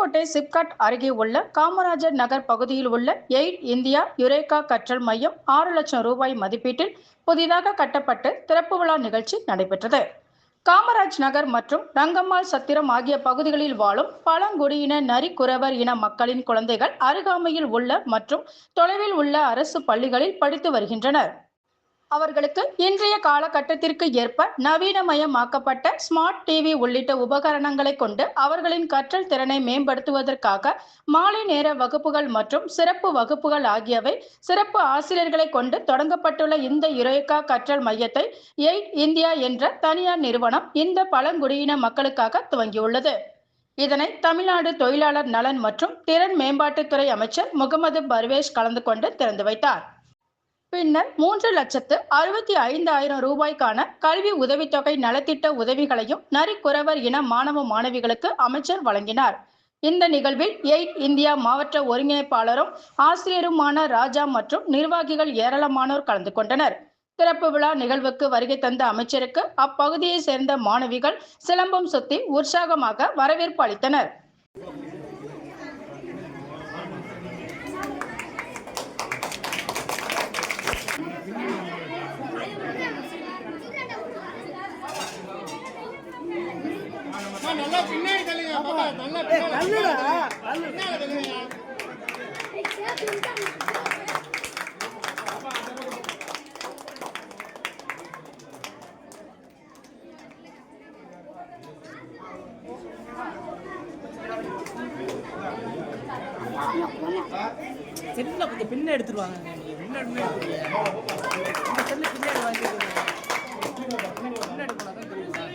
புதுக்கோட்டை சிப்காட் அருகே உள்ள காமராஜர் நகர் பகுதியில் உள்ள எய்ட் இந்தியா யுரேகா கற்றல் மையம் 6 லட்சம் ரூபாய் மதிப்பீட்டில் புதிதாக கட்டப்பட்டு திறப்பு விழா நிகழ்ச்சி நடைபெற்றது. காமராஜ் நகர் மற்றும் ரங்கம்மாள் சத்திரம் ஆகிய பகுதிகளில் வாழும் பழங்குடியின நரிக்குறவர் இன மக்களின் குழந்தைகள் அருகாமையில் உள்ள மற்றும் தொலைவில் உள்ள அரசு பள்ளிகளில் படித்து வருகின்றனர். அவர்களுக்கு இன்றைய காலகட்டத்திற்கு ஏற்ப நவீனமயமாக்கப்பட்ட ஸ்மார்ட் டிவி உள்ளிட்ட உபகரணங்களை கொண்டு அவர்களின் கற்றல் திறனை மேம்படுத்துவதற்காக மாலை நேர வகுப்புகள் மற்றும் சிறப்பு வகுப்புகள் ஆகியவை சிறப்பு ஆசிரியர்களை கொண்டு தொடங்கப்பட்டுள்ள இந்த யுரேகா கற்றல் மையத்தை எய்ட் இந்தியா என்ற தனியார் நிறுவனம் இந்த பழங்குடியின மக்களுக்காக துவங்கியுள்ளது. இதனை தமிழ்நாடு தொழிலாளர் நலன் மற்றும் திறன் மேம்பாட்டுத்துறை அமைச்சர் முகமது பர்வேஸ் கலந்து கொண்டு திறந்து வைத்தார். பின்னர் 3,65,000 ரூபாய்க்கான கல்வி உதவித்தொகை நலத்திட்ட உதவிகளையும் நரிக்குறவர் இன மாணவ மாணவிகளுக்கு அமைச்சர் வழங்கினார். இந்த நிகழ்வில் எய்ட் இந்தியா மாவட்ட ஒருங்கிணைப்பாளரும் ஆசிரியருமான ராஜா மற்றும் நிர்வாகிகள் ஏராளமானோர் கலந்து கொண்டனர். திறப்பு விழா நிகழ்வுக்கு வருகை தந்த அமைச்சருக்கு அப்பகுதியை சேர்ந்த மாணவிகள் சிலம்பம் சுத்தி உற்சாகமாக வரவேற்பு அளித்தனர். நல்லா பின்னாடி தள்ளுங்க பாப்பா, நல்லா தள்ளுடா, பின்னாடி தள்ளுங்க. செல்ல கொஞ்சம் பின்ன எடுத்துருவாங்க. நீங்க பின்னாடி செல்லு பின்னாடி வாங்கிடுங்க. பின்னாடி போனாதான் தெரியுதா?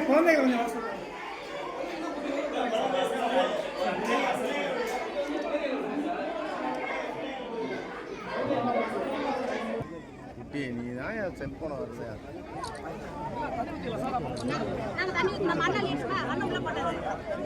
குழந்தைங்க கொஞ்சம் வாசல் குட்டி நீ தான் என் செல்போனை வரலையா? நாங்கள் தண்ணி மண்ணை போட்டது